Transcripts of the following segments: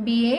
BA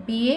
BA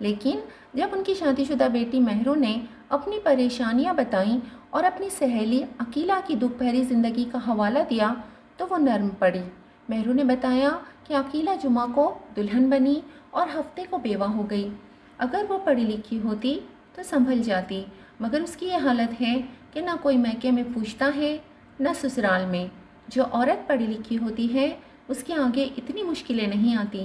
لیکن جب ان کی شادی شدہ بیٹی مہرو نے اپنی پریشانیاں بتائیں اور اپنی سہیلی عقیلہ کی دکھ بھری زندگی کا حوالہ دیا تو وہ نرم پڑی۔ مہرو نے بتایا کہ عقیلہ جمعہ کو دلہن بنی اور ہفتے کو بیوہ ہو گئی۔ اگر وہ پڑھی لکھی ہوتی تو سنبھل جاتی، مگر اس کی یہ حالت ہے کہ نہ کوئی میکے میں پوچھتا ہے نہ سسرال میں۔ جو عورت پڑھی لکھی ہوتی ہے اس کے آگے اتنی مشکلیں نہیں آتی۔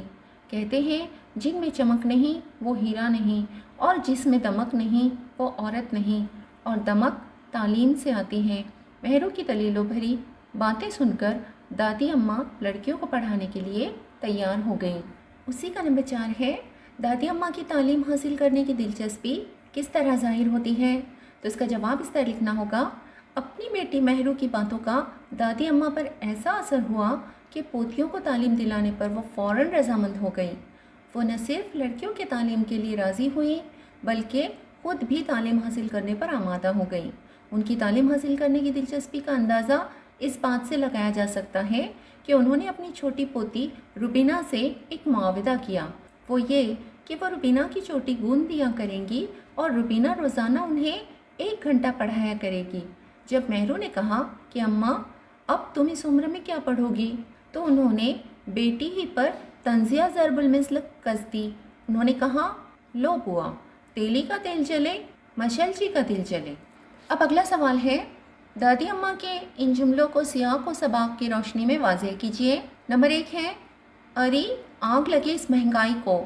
کہتے ہیں جن میں چمک نہیں وہ ہیرا نہیں، اور جس میں دمک نہیں وہ عورت نہیں، اور دمک تعلیم سے آتی ہے۔ مہرو کی دلیلوں بھری باتیں سن کر دادی اماں لڑکیوں کو پڑھانے کے لیے تیار ہو گئیں۔ اسی کا نمبر 4 ہے دادی اماں کی تعلیم حاصل کرنے کی دلچسپی کس طرح ظاہر ہوتی ہے؟ تو اس کا جواب اس طرح لکھنا ہوگا، اپنی بیٹی مہرو کی باتوں کا دادی اماں پر ایسا اثر ہوا کہ پوتیوں کو تعلیم دلانے پر وہ فوراً رضامند ہو گئی۔ وہ نہ صرف لڑکیوں کے تعلیم کے لیے راضی ہوئی بلکہ خود بھی تعلیم حاصل کرنے پر آمادہ ہو گئی۔ ان کی تعلیم حاصل کرنے کی دلچسپی کا اندازہ اس بات سے لگایا جا سکتا ہے کہ انہوں نے اپنی چھوٹی پوتی روبینہ سے ایک معاہدہ کیا، وہ یہ کہ وہ روبینہ کی چوٹی گوند دیا کریں گی اور روبینہ روزانہ انہیں 1 گھنٹہ پڑھایا کرے گی۔ جب مہرو نے کہا کہ اماں اب تم اس عمر میں کیا پڑھو گی، تو انہوں نے بیٹی ہی پر طنزیہ ضرب المثل کس دی۔ انہوں نے کہا، لو بوا، تیلی کا تیل جلے مشلچی کا دل جلے۔ اب اگلا سوال ہے، دادی اماں کے ان جملوں کو سیاق و سباق کی روشنی میں واضح کیجیے۔ نمبر 1 ہے، اری آگ لگے اس مہنگائی کو۔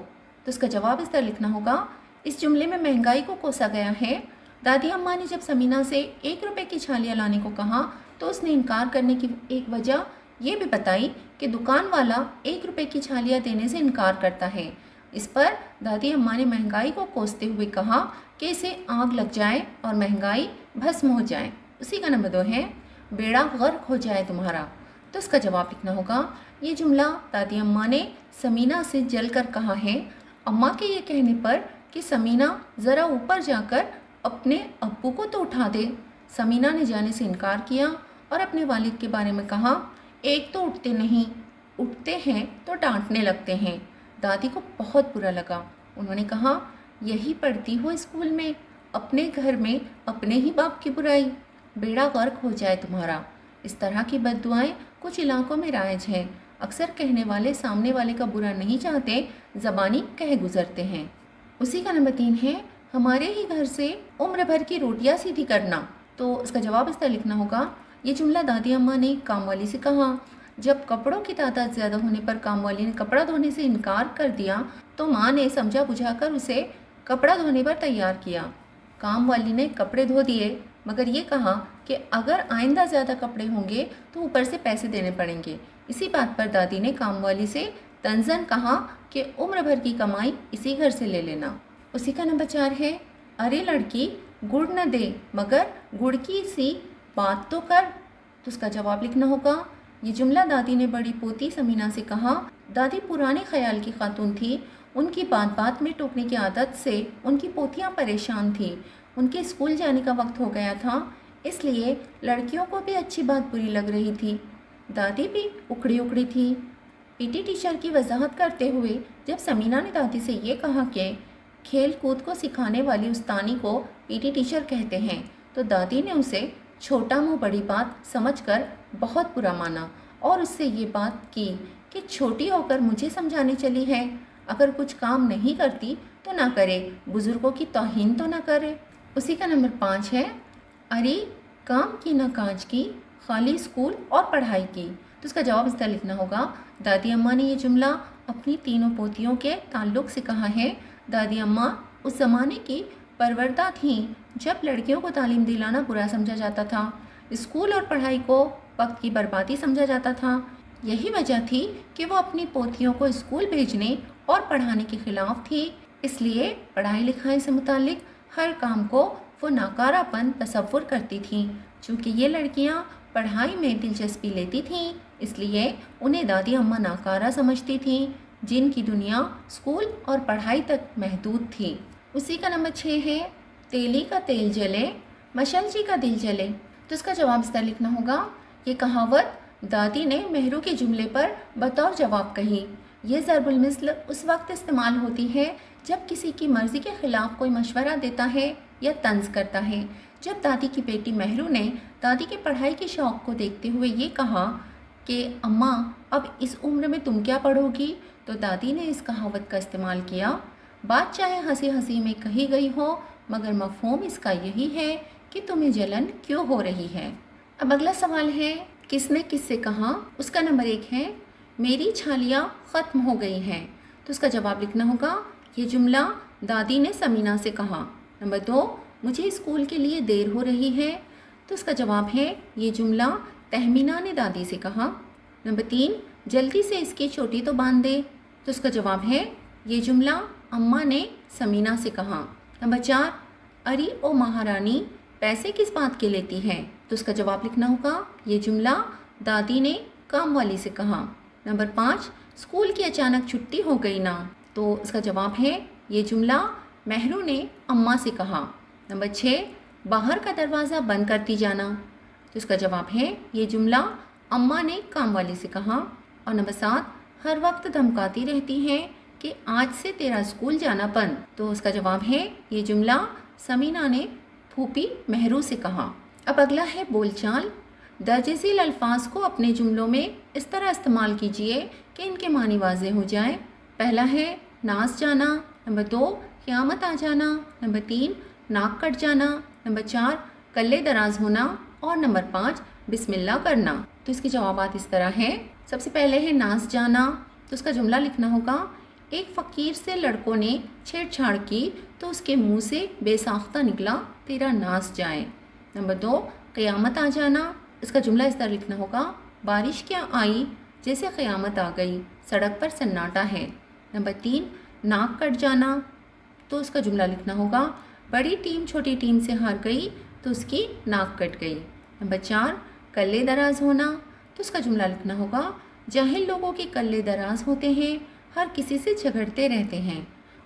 تو اس کا جواب اس طرح لکھنا ہوگا، اس جملے میں مہنگائی کو کوسا گیا ہے۔ دادی اماں نے جب سمینہ سے 1 روپے کی چھالیاں لانے کو کہا تو اس نے انکار کرنے کی ایک وجہ یہ بھی بتائی کہ دکان والا 1 روپے کی چھالیاں دینے سے انکار کرتا ہے۔ اس پر دادی اماں نے مہنگائی کو کوستے ہوئے کہا کہ اسے آگ لگ جائے اور مہنگائی بھسم ہو جائے۔ اسی کا نمبر 2 ہے، بیڑا غرق ہو جائے تمہارا۔ تو اس کا جواب لکھنا ہوگا، یہ جملہ دادی اماں نے سمینہ سے جل کر کہا ہے۔ اماں کے یہ کہنے پر کہ سمینہ ذرا اوپر جا کر اپنے ابو کو تو اٹھا دے، سمینہ نے جانے سے انکار کیا اور اپنے والد کے بارے میں کہا، ایک تو اٹھتے نہیں، اٹھتے ہیں تو ڈانٹنے لگتے ہیں۔ دادی کو بہت برا لگا۔ انہوں نے کہا، یہی پڑھتی ہو اسکول میں، اپنے گھر میں اپنے ہی باپ کی برائی، بیڑا غرق ہو جائے تمہارا۔ اس طرح کی بد دعائیں کچھ علاقوں میں رائج ہیں۔ اکثر کہنے والے سامنے والے کا برا نہیں چاہتے، زبانی کہہ گزرتے ہیں۔ اسی کا نمبر 3 ہے، ہمارے ہی گھر سے عمر بھر کی روٹیاں سیدھی کرنا۔ تو اس کا جواب اس طرح لکھنا ہوگا، یہ جملہ دادی اماں نے کام والی سے کہا۔ جب کپڑوں کی تعداد زیادہ ہونے پر کام والی نے کپڑا دھونے سے انکار کر دیا تو ماں نے سمجھا بجھا کر اسے کپڑا دھونے پر تیار کیا۔ کام والی نے کپڑے دھو دیے مگر یہ کہا کہ اگر آئندہ زیادہ کپڑے ہوں گے تو اوپر سے پیسے دینے پڑیں گے۔ اسی بات پر دادی نے کام والی سے طنزاً کہا کہ عمر بھر کی کمائی اسی گھر سے لے لینا۔ اسی کا نمبر 4 ہے، ارے لڑکی گڑ نہ دے مگر گڑ کی سی بات تو کر۔ تو اس کا جواب لکھنا ہوگا، یہ جملہ دادی نے بڑی پوتی سمینہ سے کہا۔ دادی پرانے خیال کی خاتون تھی، ان کی بات بات میں ٹوکنے کی عادت سے ان کی پوتیاں پریشان تھیں۔ ان کے اسکول جانے کا وقت ہو گیا تھا، اس لیے لڑکیوں کو بھی اچھی بات بری لگ رہی تھی۔ دادی بھی اکڑی اکڑی تھی۔ پی ٹی ٹیچر کی وضاحت کرتے ہوئے جب سمینہ نے دادی سے یہ کہا کہ کھیل کود کو سکھانے والی استانی کو پی ٹی ٹیچر کہتے ہیں تو دادی نے اسے چھوٹا منہ بڑی بات سمجھ کر بہت برا مانا اور اس سے یہ بات کی کہ چھوٹی ہو کر مجھے سمجھانے چلی ہے، اگر کچھ کام نہیں کرتی تو نہ کرے، بزرگوں کی توہین تو نہ کرے۔ اسی کا نمبر 5 ہے، اری کام کی نہ کاج کی، خالی اسکول اور پڑھائی کی۔ تو اس کا جواب اس طرح لکھنا ہوگا، دادی اماں نے یہ جملہ اپنی تینوں پوتیوں کے تعلق سے کہا ہے۔ دادی اماں اس زمانے کی پروردہ تھیں جب لڑکیوں کو تعلیم دلانا برا سمجھا جاتا تھا، اسکول اور پڑھائی کو وقت کی بربادی سمجھا جاتا تھا۔ یہی وجہ تھی کہ وہ اپنی پوتیوں کو اسکول بھیجنے اور پڑھانے کے خلاف تھی، اس لیے پڑھائی لکھائی سے متعلق ہر کام کو وہ ناکارہ پن تصور کرتی تھیں۔ چونکہ یہ لڑکیاں پڑھائی میں دلچسپی لیتی تھیں اس لیے انہیں دادی اماں ناکارہ سمجھتی تھیں، جن کی دنیا اسکول اور پڑھائی تک محدود تھی۔ اسی کا نمبر 6 ہے، تیلی کا تیل جلے مشلچی کا دل جلے۔ تو اس کا جواب اس طرح لکھنا ہوگا، یہ کہاوت دادی نے مہرو کے جملے پر بطور جواب کہی۔ یہ ضرب المثل اس وقت استعمال ہوتی ہے جب کسی کی مرضی کے خلاف کوئی مشورہ دیتا ہے یا طنز کرتا ہے۔ جب دادی کی بیٹی مہرو نے دادی کے پڑھائی کے شوق کو دیکھتے ہوئے یہ کہا کہ اماں اب اس عمر میں تم کیا پڑھو گی، تو دادی نے اس کہاوت کا استعمال کیا، بات چاہے ہنسی ہنسی میں کہی گئی ہو مگر مفہوم اس کا یہی ہے کہ تمہیں جلن کیوں ہو رہی ہے۔ اب اگلا سوال ہے کس نے کس سے کہا۔ اس کا نمبر 1 ہے میری چھالیاں ختم ہو گئی ہیں، تو اس کا جواب لکھنا ہوگا یہ جملہ دادی نے سمینہ سے کہا۔ نمبر 2 مجھے اسکول کے لیے دیر ہو رہی ہے، تو اس کا جواب ہے یہ جملہ تہمینہ نے دادی سے کہا۔ نمبر 3 جلدی سے اس کی چوٹی تو باندھ دے، تو اس کا جواب ہے یہ جملہ اماں نے سمینہ سے کہا۔ نمبر 4 اری او مہارانی پیسے کس بات کے لیتی ہے، تو اس کا جواب لکھنا ہوگا یہ جملہ دادی نے کام والی سے کہا۔ نمبر 5 اسکول کی اچانک چھٹی ہو گئی نا، تو اس کا جواب ہے یہ جملہ مہرو نے اماں سے کہا۔ نمبر 6 باہر کا دروازہ بند کرتی جانا، تو اس کا جواب ہے یہ جملہ اماں نے کام والی سے کہا۔ اور نمبر 7 ہر وقت دھمکاتی رہتی ہے کہ آج سے تیرا اسکول جانا بند، تو اس کا جواب ہے یہ جملہ سمینہ نے پھوپھی مہرو سے کہا۔ اب اگلا ہے بول چال۔ درج ذیل الفاظ کو اپنے جملوں میں اس طرح استعمال کیجئے کہ ان کے معنی واضح ہو جائیں۔ پہلا ہے ناز جانا، نمبر 2 قیامت آ جانا، نمبر 3 ناک کٹ جانا، نمبر 4 کلے دراز ہونا، اور نمبر 5 بسم اللہ کرنا۔ تو اس کے جوابات اس طرح ہیں۔ سب سے پہلے ہے ناز جانا، تو اس کا جملہ لکھنا ہوگا ایک فقیر سے لڑکوں نے چھیڑ چھاڑ کی تو اس کے منہ سے بے ساختہ نکلا تیرا ناز جائے۔ نمبر 2 قیامت آ جانا، اس کا جملہ اس طرح لکھنا ہوگا بارش کیا آئی جیسے قیامت آ گئی، سڑک پر سناٹا ہے۔ نمبر 3 ناک کٹ جانا، تو اس کا جملہ لکھنا ہوگا بڑی ٹیم چھوٹی ٹیم سے ہار گئی تو اس کی ناک کٹ گئی۔ نمبر 4 کلے دراز ہونا، تو اس کا جملہ لکھنا ہوگا جاہل لوگوں کے کلے دراز ہوتے ہیں، ہر کسی سے جھگڑتے رہتے ہیں۔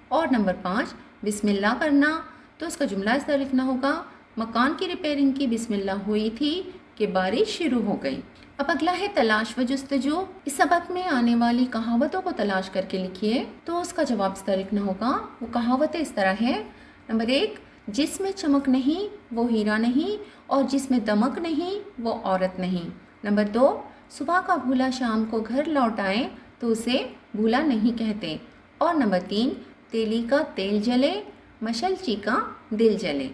اور نمبر 5 بسم اللہ کرنا، تو اس کا جملہ اس طرح لکھنا ہوگا مکان کی ریپیرنگ کی بسم اللہ ہوئی تھی کہ بارش شروع ہو گئی۔ اب اگلا ہے تلاش و جستجو۔ اس سبق میں آنے والی کہاوتوں کو تلاش کر کے لکھیے، تو اس کا جواب اس طرح لکھنا ہوگا۔ وہ کہاوتیں اس طرح ہے۔ نمبر 1 جس میں چمک نہیں وہ ہیرا نہیں، اور جس میں دمک نہیں وہ عورت نہیں۔ نمبر 2 صبح کا بھولا شام کو گھر لوٹ آئے تو اسے بھولا نہیں کہتے۔ اور نمبر 3 تیلی کا تیل جلے مشلچی کا دل جلے۔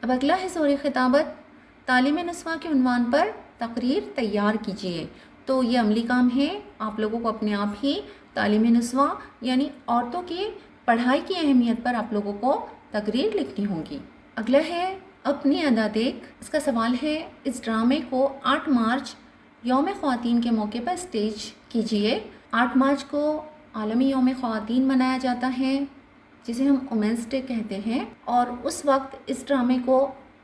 اب اگلا ہے زور خطابت۔ تعلیم نسواں کے عنوان پر تقریر تیار کیجیے۔ تو یہ عملی کام ہے، آپ لوگوں کو اپنے آپ ہی تعلیم نسواں یعنی عورتوں کی پڑھائی کی اہمیت پر آپ لوگوں کو تقریر لکھنی ہوگی۔ اگلا ہے اپنی ادا دیکھ۔ اس کا سوال ہے اس ڈرامے کو 8 مارچ یوم خواتین کے موقع پر سٹیج کیجیے۔ 8 مارچ کو عالمی یوم خواتین منایا جاتا ہے جسے ہم وومنس ڈے کہتے ہیں، اور اس وقت اس ڈرامے کو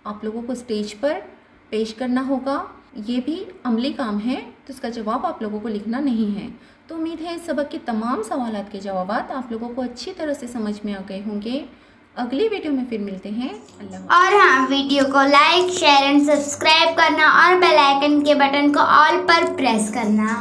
آپ لوگوں کو سٹیج پر پیش کرنا ہوگا۔ یہ بھی عملی کام ہے، تو اس کا جواب آپ لوگوں کو لکھنا نہیں ہے۔ تو امید ہے اس سبق کے تمام سوالات کے جوابات آپ لوگوں کو اچھی طرح سے سمجھ میں آ گئے ہوں گے۔ اگلی ویڈیو میں پھر ملتے ہیں۔ اللہ حافظ۔ اور ہاں، ویڈیو کو لائک، شیئر اینڈ سبسکرائب کرنا اور بیل آئیکن کے بٹن کو آل پر پریس کرنا۔